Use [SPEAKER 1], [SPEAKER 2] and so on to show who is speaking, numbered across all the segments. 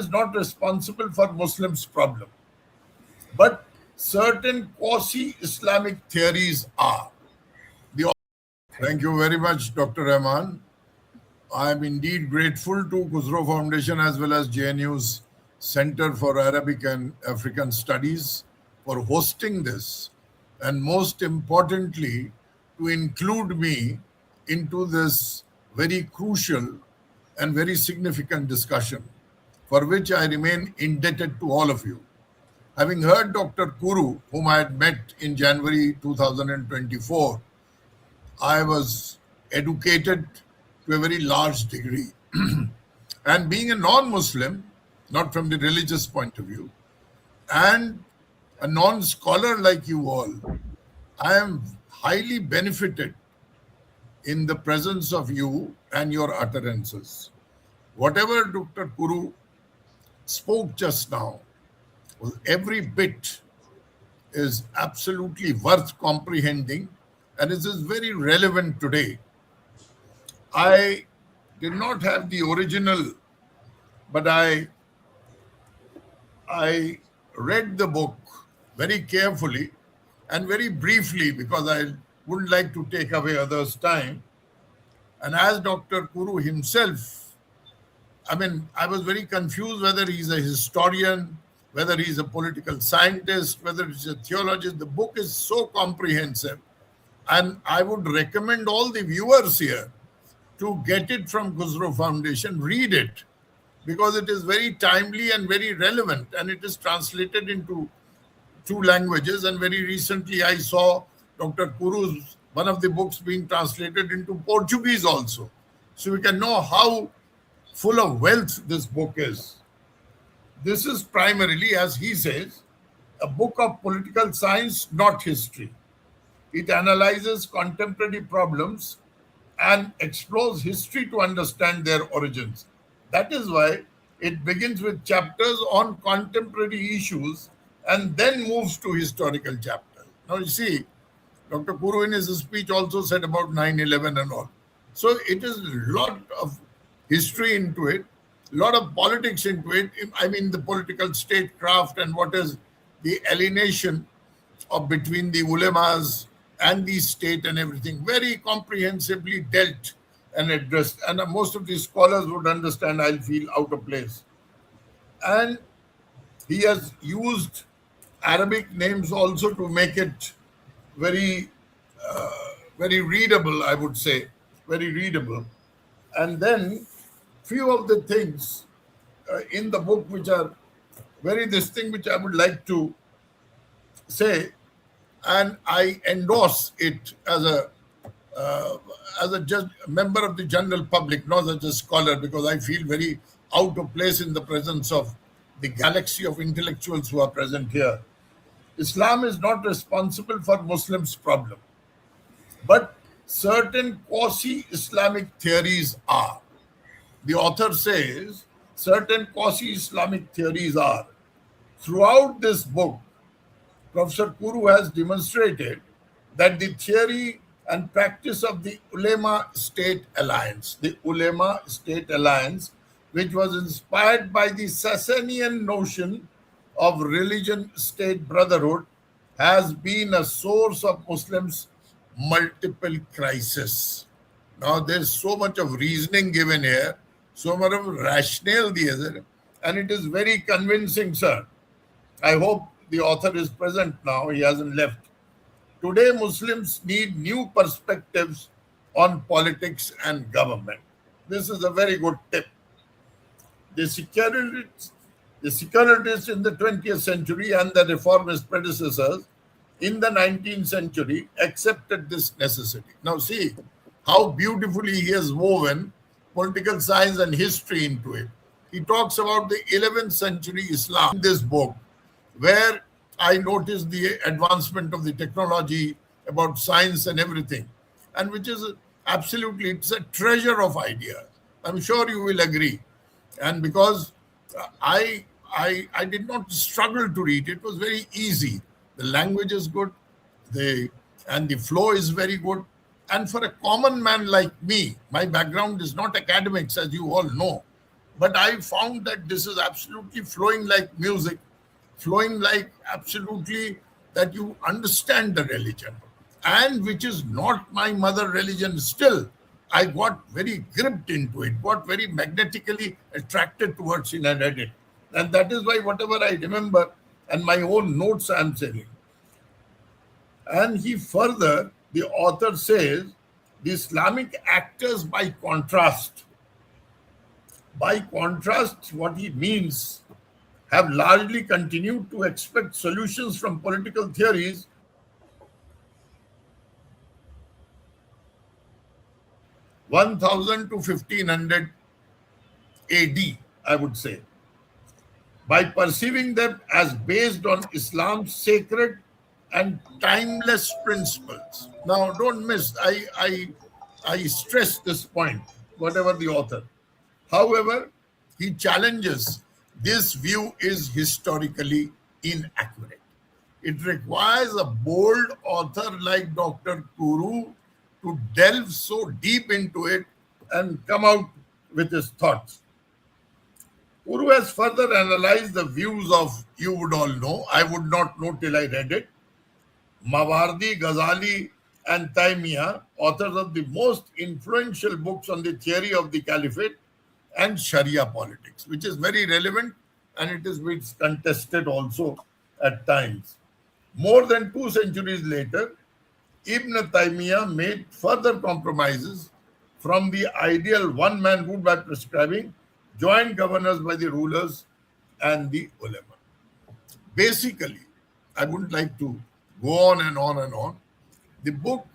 [SPEAKER 1] is not responsible for Muslims' problem, but certain quasi-Islamic theories are. Thank you very much, Dr. Rahman. I am indeed grateful to Khusro Foundation as well as JNU's Center for Arabic and African Studies for hosting this, and most importantly, to include me into this very crucial and very significant discussion, for which I remain indebted to all of you. Having heard Dr. Kuru, whom I had met in January 2024, I was educated to a very large degree. And being a non-Muslim, not from the religious point of view, and a non-scholar like you all, I am highly benefited in the presence of you and your utterances. Whatever Dr. Kuru spoke just now, every bit is absolutely worth comprehending, and it is very relevant today. I did not have the original, but I read the book very carefully and very briefly because I wouldn't like to take away others' time. And as Dr. Kuru himself, I was very confused whether he's a historian, whether he's a political scientist, whether he's a theologist. The book is so comprehensive. And I would recommend all the viewers here to get it from Khusro Foundation, read it, because it is very timely and very relevant, and it is translated into 2 languages. And very recently I saw Dr. Kuru's, one of the books being translated into Portuguese also. So we can know how full of wealth this book is. This is primarily, as he says, a book of political science, not history. It analyzes contemporary problems and explores history to understand their origins. That is why it begins with chapters on contemporary issues and then moves to historical chapters. Now you see, Dr. Kuru in his speech also said about 9/11 and all. So it is a lot of history into it, a lot of politics into it. The political statecraft and what is the alienation of between the ulemas and the state and everything, very comprehensively dealt and addressed. And most of the scholars would understand, I'll feel out of place. And he has used Arabic names also to make it very readable, I would say, very readable. And then few of the things in the book which are very distinct, which I would like to say, and I endorse it as a just member of the general public, not as a scholar, because I feel very out of place in the presence of the galaxy of intellectuals who are present here. Islam is not responsible for Muslims' problem, but certain quasi-Islamic theories are. The author says certain quasi-Islamic theories are. Throughout this book, Professor Kuru has demonstrated that the theory and practice of the Ulema-State alliance, which was inspired by the Sasanian notion of religion-state brotherhood, has been a source of Muslims' multiple crises. Now, there's so much of reasoning given here, so much of rationale there, and it is very convincing, sir. I hope the author is present now. He hasn't left. Today, Muslims need new perspectives on politics and government. This is a very good tip. The secularists in the 20th century and the reformist predecessors in the 19th century accepted this necessity. Now see how beautifully he has woven political science and history into it. He talks about the 11th century Islam in this book, where I noticed the advancement of the technology, about science and everything, and which is absolutely, it's a treasure of ideas. I'm sure you will agree. And because I did not struggle to read, it was very easy. The language is good, and the flow is very good. And for a common man like me, my background is not academics, as you all know, But I found that this is absolutely flowing like music, flowing like absolutely that you understand the religion, and which is not my mother religion still. I got very gripped into it, got very magnetically attracted towards it and read it. And that is why whatever I remember and my own notes I am saying. And he further, the author says, the Islamic actors by contrast, what he means, have largely continued to expect solutions from political theories (1000 to 1500 AD), I would say, by perceiving them as based on Islam's sacred and timeless principles. Now, don't miss, I stress this point, whatever the author. However, he challenges this view is historically inaccurate. It requires a bold author like Dr. Kuru to delve so deep into it and come out with his thoughts. Kuru has further analyzed the views of, you would all know, I would not know till I read it, Mawardi, Ghazali, and Taimiyya, authors of the most influential books on the theory of the caliphate and Sharia politics, which is very relevant, and it is contested also at times. More than 2 centuries later, Ibn Taymiyyah made further compromises from the ideal one-man rule by prescribing joint governance by the rulers and the ulema. Basically, I wouldn't like to go on and on and on. The book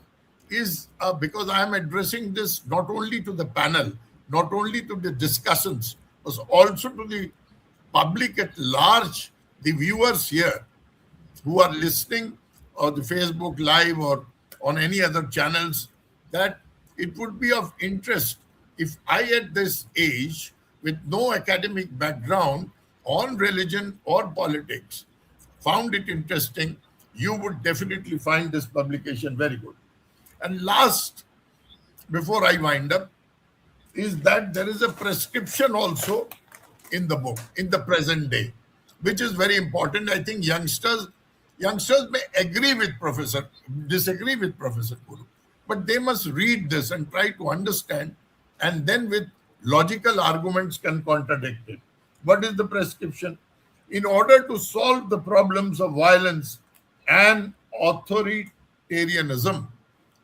[SPEAKER 1] is, because I am addressing this not only to the panel, not only to the discussants, but also to the public at large, the viewers here who are listening or the Facebook Live or on any other channels, that it would be of interest if I at this age, with no academic background on religion or politics, found it interesting, you would definitely find this publication very good. And last, before I wind up, is that there is a prescription also in the book, in the present day, which is very important. I think youngsters may disagree with Professor Kuru, but they must read this and try to understand, and then with logical arguments can contradict it. What is the prescription? In order to solve the problems of violence and authoritarianism.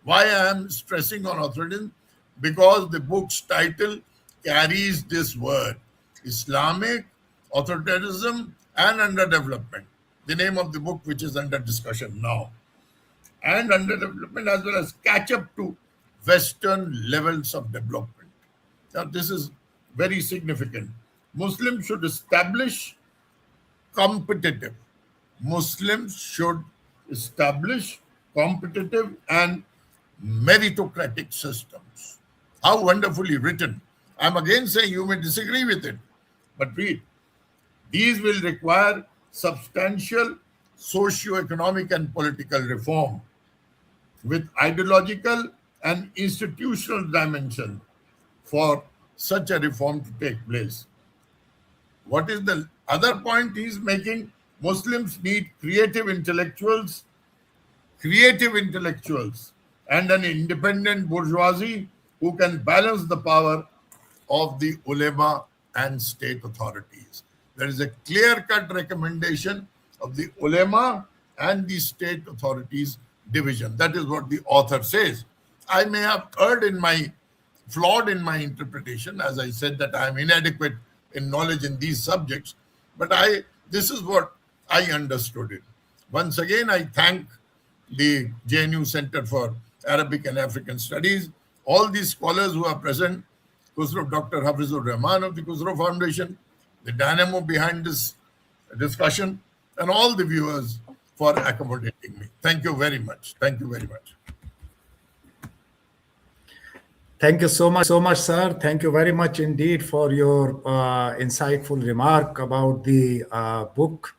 [SPEAKER 1] Why I am stressing on authoritarianism? Because the book's title carries this word, Islamic authoritarianism and underdevelopment, the name of the book which is under discussion now. And underdevelopment as well as catch up to Western levels of development. Now, this is very significant. Muslims should establish competitive and meritocratic systems. How wonderfully written. I'm again saying you may disagree with it, but read. These will require substantial socio-economic and political reform with ideological and institutional dimension for such a reform to take place. What is the other point he's making? Muslims need creative intellectuals and an independent bourgeoisie who can balance the power of the ulema and state authorities. There is a clear-cut recommendation of the ulema and the state authorities division. That is what the author says. I may have flawed in my interpretation, as I said that I am inadequate in knowledge in these subjects, but this is what I understood it. Once again, I thank the JNU Center for Arabic and African Studies, all these scholars who are present, Dr. Hafizur Rahman of the Khusro Foundation, the dynamo behind this discussion, and all the viewers for accommodating me. Thank you very much. Thank you very much.
[SPEAKER 2] Thank you so much, sir. Thank you very much indeed for your insightful remark about the book.